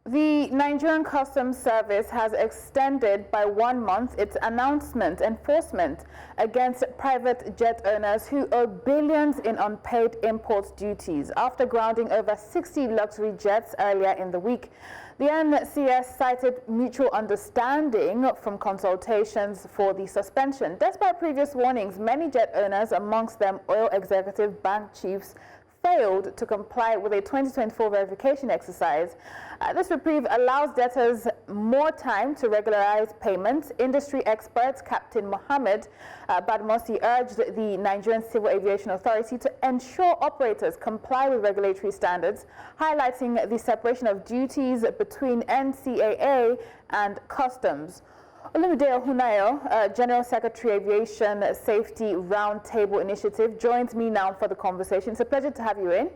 The Nigerian Customs Service has extended by 1 month its enforcement against private jet owners who owe billions in unpaid import duties after grounding over 60 luxury jets earlier in the week. The NCS cited mutual understanding from consultations for the suspension. Despite previous warnings, many jet owners, amongst them oil executive bank chiefs, failed to comply with a 2024 verification exercise. This reprieve allows debtors more time to regularize payments. Industry experts Captain Muhammed Badmosi urged the Nigerian Civil Aviation Authority to ensure operators comply with regulatory standards, highlighting the separation of duties between NCAA and customs. Olumide Ohunayo, General Secretary Aviation Safety Roundtable Initiative, joins me now for the conversation. It's a pleasure to have you in.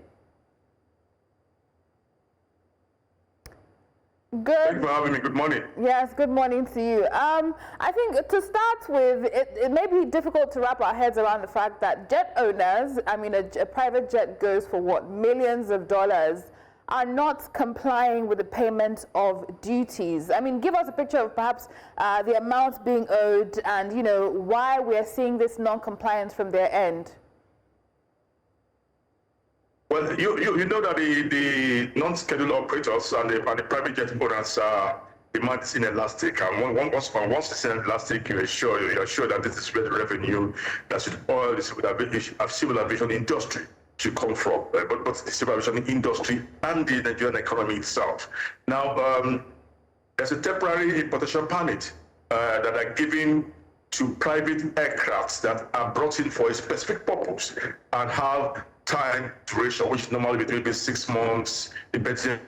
Good. Thank you for having me. Good morning. Yes, good morning to you. I think to start with, it may be difficult to wrap our heads around the fact that jet owners, I mean, a private jet goes for what, millions of dollars, are not complying with the payment of duties. I mean, give us a picture of perhaps the amounts being owed and, you know, why we're seeing this non-compliance from their end. Well, you know that the non-scheduled operators and the private jet owners demand is inelastic, and once it's inelastic, you're sure that this is where the revenue that should all the civil aviation industry should come from, but the civil aviation industry and the Nigerian economy itself. Now, there's a temporary importation permit that are given to private aircrafts that are brought in for a specific purpose and have time duration, which is normally between maybe 6 months, depending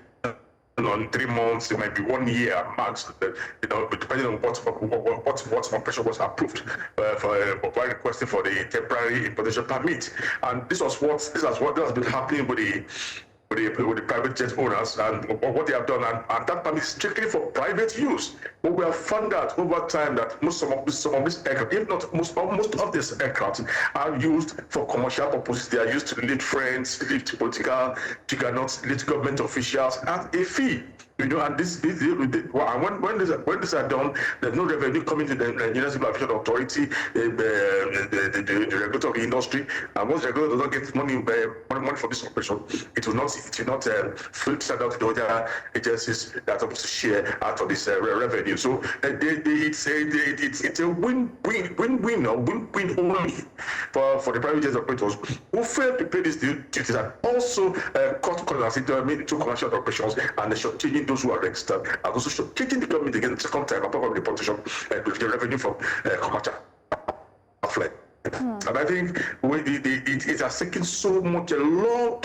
on 3 months, it might be 1 year max, you know, depending on what operation was approved while requesting for the temporary importation permit. And this has been happening with the private jet owners, and what they have done, and that permit is strictly for private use. But we have found out over time that some of these aircraft, if not most of these aircraft, are used for commercial purposes. They are used to lift friends, lift political juggernauts, lift government officials at a fee. You know, and when these are done, there's no revenue coming to the Nigeria Civil Aviation Authority, the regulator of the industry. And once the regulator does not get money for this operation, it will not filter out to the other agencies that are supposed to share out of this revenue. So it's a win-win only for the private jet operators who fail to pay these duties and also cut corners into commercial operations, and they should change those who are registered, and also shortchanging the government again the second time apart from the protection with the revenue from commercial flight. And I think it has taken so much a long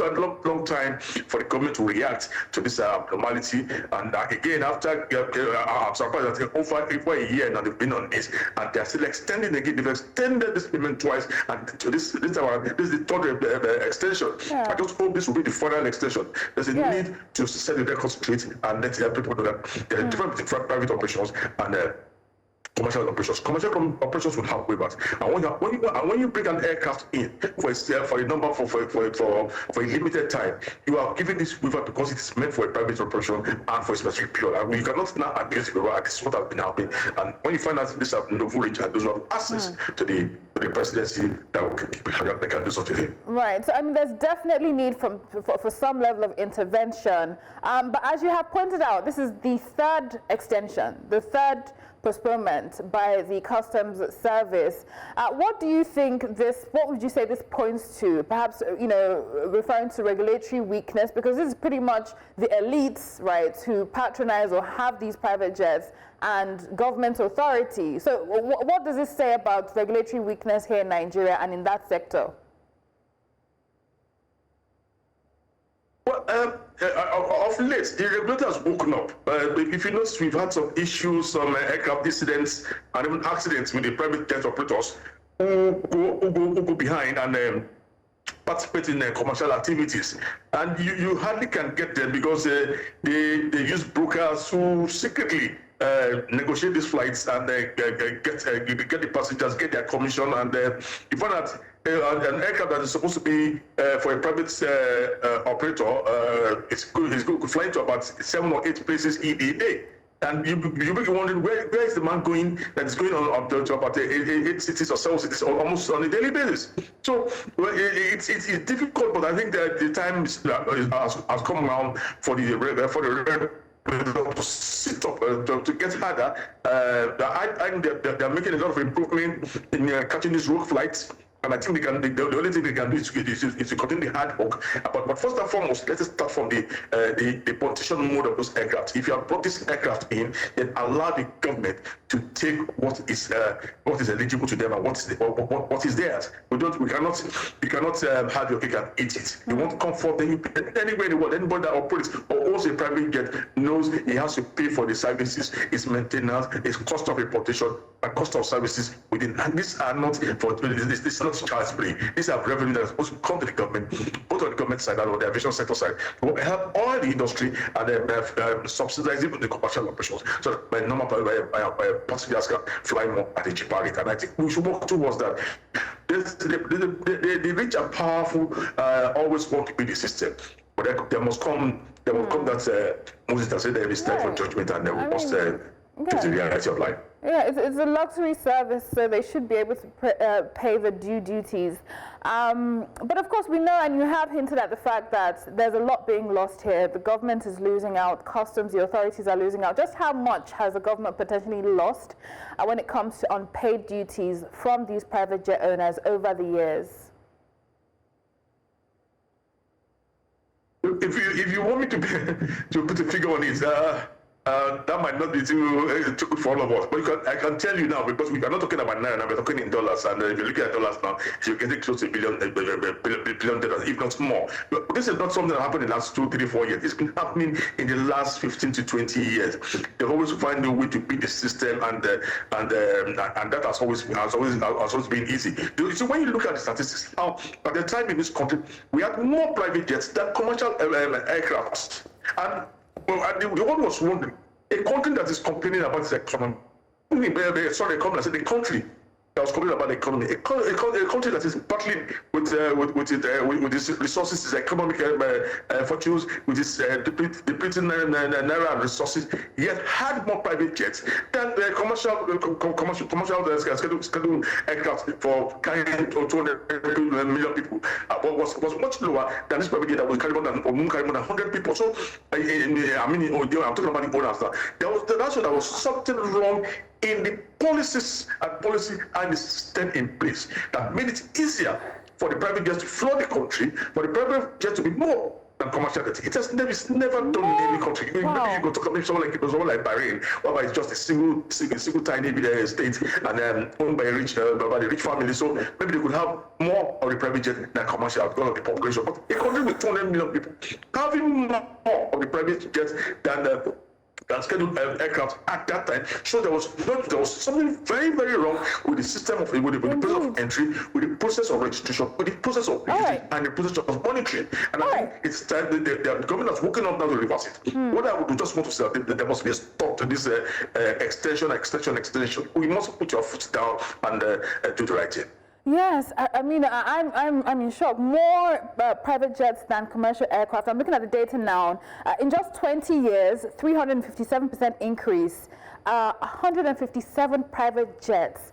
time for the government to react to this abnormality. And again, after I'm surprised that over a year now they've been on this, and they're still extending again. They've extended this payment twice, and to this is the third extension. Yeah. I just hope this will be the final extension. There's a need to set the record straight and let people know that there's a difference between private operations and commercial operations. Commercial operations will have waivers, and when you bring an aircraft in for a number for a limited time, you are giving this waiver because it is meant for a private operation and for a specific period. And you cannot now abuse the waiver. This is what has been happening. And when you find out this have no reach and those who have access to the presidency, that they can do something. Right. So I mean, there's definitely need for some level of intervention. But as you have pointed out, this is the third extension, the third postponement by the Customs Service. What do you think what would you say this points to? Perhaps, you know, referring to regulatory weakness, because this is pretty much the elites, right, who patronize or have these private jets and government authority. So what does this say about regulatory weakness here in Nigeria and in that sector? Well, of late, the regulator has woken up. If you notice, we've had some issues, some aircraft incidents, and even accidents with the private jet operators who go behind and participate in commercial activities. And you hardly can get them because they use brokers who secretly negotiate these flights and get the passengers, get their commission, and you find that an aircraft that is supposed to be for a private operator is flying to about 7 or 8 places in a day. And you be wondering where is the man going that is going on up to about 8 cities or 7 cities almost on a daily basis. So it's difficult, but I think that the time has come around for the to sit up, to get harder. I think they're making a lot of improvement in catching these rogue flights. And I think the only thing they can do is to continue the hard work. But first and foremost, let us start from the politician mode of those aircraft. If you have brought this aircraft in, then allow the government to take what is eligible to them and what is theirs. We cannot have your cake and eat it. You want comfort, then you pay anywhere in the world. Anybody that operates or owns a private jet knows he has to pay for the services, its maintenance, its cost of reportation, and cost of services within. And these are not for this is not charge free. These are revenue that is supposed to come to the government, both on the government side and on the aviation sector side, to help all the industry and subsidize even the commercial operations, so that normal passengers can fly more at a cheaper rate. And I think we should work towards that. The rich and powerful always want to be the system, but there must come that Moses that said there is time for judgment, and we must face the reality of life. Yeah, it's a luxury service, so they should be able to pay the due duties. But of course, we know, and you have hinted at the fact that there's a lot being lost here. The government is losing out, customs, the authorities are losing out. Just how much has the government potentially lost when it comes to unpaid duties from these private jet owners over the years? If you want me to put a figure on it, that might not be too good for all of us, but I can tell you now, because we are not talking about naira now, we're talking in dollars, and if you look at dollars now, you're getting close to $1 billion, if not more. But this is not something that happened in the last 2, 3, 4 years. It's been happening in the last 15 to 20 years. They always find a way to beat the system, and that has always been easy. So when you look at the statistics, now at the time in this country, we had more private jets than commercial aircraft, and the world was wondering, a country that is complaining about its economy, the country that was complaining about the economy, a country that is battling with its resources, its economic fortunes, with its depleting naira and resources, yet had more private jets than the commercial scheduled aircraft for carrying 200 million people. Was much lower than this private jet that was carrying more than 100 people. So, I'm talking about the owners now. There was something wrong in the policy and the system in place that made it easier for the private jets to flood the country, for the private jets to be more than commercial jets. It has never done in any country. Maybe you go to someone like Bahrain, whereby it's just a single tiny state and owned by the rich family. So maybe they could have more of the private jet than commercial because of the population. But a country with 200 million people having more of the private jets than scheduled aircraft at that time, so there was something very, very wrong with the system with the process of entry, with the process of registration, with the process of and the process of monitoring. And I think it's time the government is working on now to reverse it. What I would just want to say is that there must be a stop to this extension. We must put your foot down and do the right thing. Yes, I'm in shock. More private jets than commercial aircraft. I'm looking at the data now. In just 20 years, 357% increase. 157 private jets.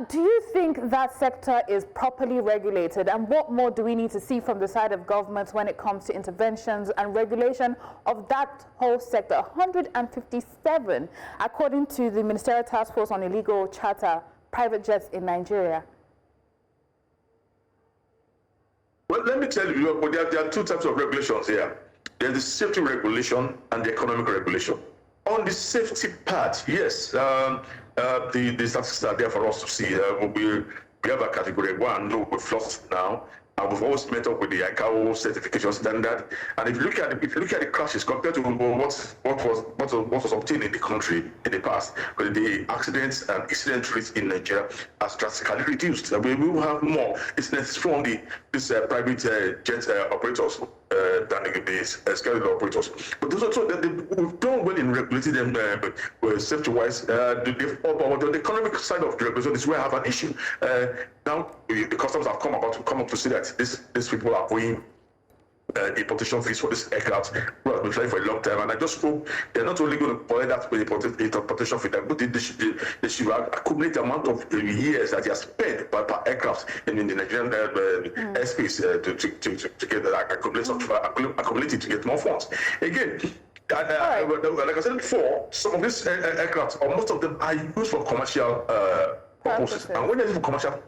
Do you think that sector is properly regulated? And what more do we need to see from the side of governments when it comes to interventions and regulation of that whole sector? 157, according to the Ministerial Task Force on Illegal Charter, private jets in Nigeria. Well, let me tell you, there are two types of regulations here. There's the safety regulation and the economic regulation. On the safety part, yes, the statistics are there for us to see. We have a category 1, we've lost now. And we've always met up with the ICAO certification standard. And if you look at the crashes compared to what was obtained in the country in the past, with the accidents and incident rates in Nigeria has drastically reduced. We will have more incidents from these private jet operators than the scheduled operators. But also we've done well in regulating them safety-wise. The economic side of the regulation is where I have an issue. Now, the customs have come up to see that these people are owing importation fees for this aircraft who have been flying for a long time, and I just hope they're not only going to collect that importation fee, but they should accumulate the amount of years that they have spent per aircraft in the Nigerian airspace to get accumulated to get more funds. Again, like I said before, some of these aircraft, or most of them, are used for commercial purposes, and when they're used for commercial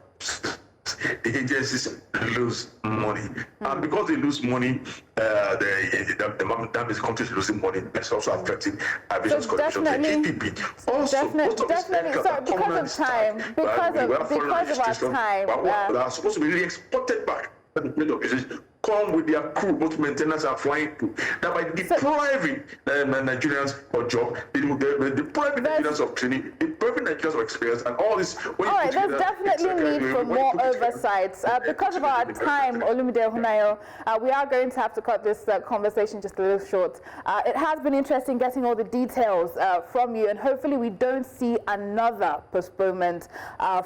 the agencies lose money, and because they lose money, the country is losing money. It's also affecting aviation conditions. APP. Also, definitely. So because of time, because of our time, they are supposed to be re-exported back. Come with their crew, both maintenance and flying crew. That by depriving Nigerians of job, depriving Nigerians of training, depriving Nigerians of experience, and all this. All right, there's definitely need for more oversights. Because of our time, Olumide, Ohunayo, we are going to have to cut this conversation just a little short. It has been interesting getting all the details from you, and hopefully we don't see another postponement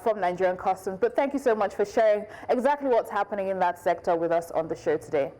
from Nigerian Customs. But thank you so much for sharing exactly what's happening in that sector with us on the show today.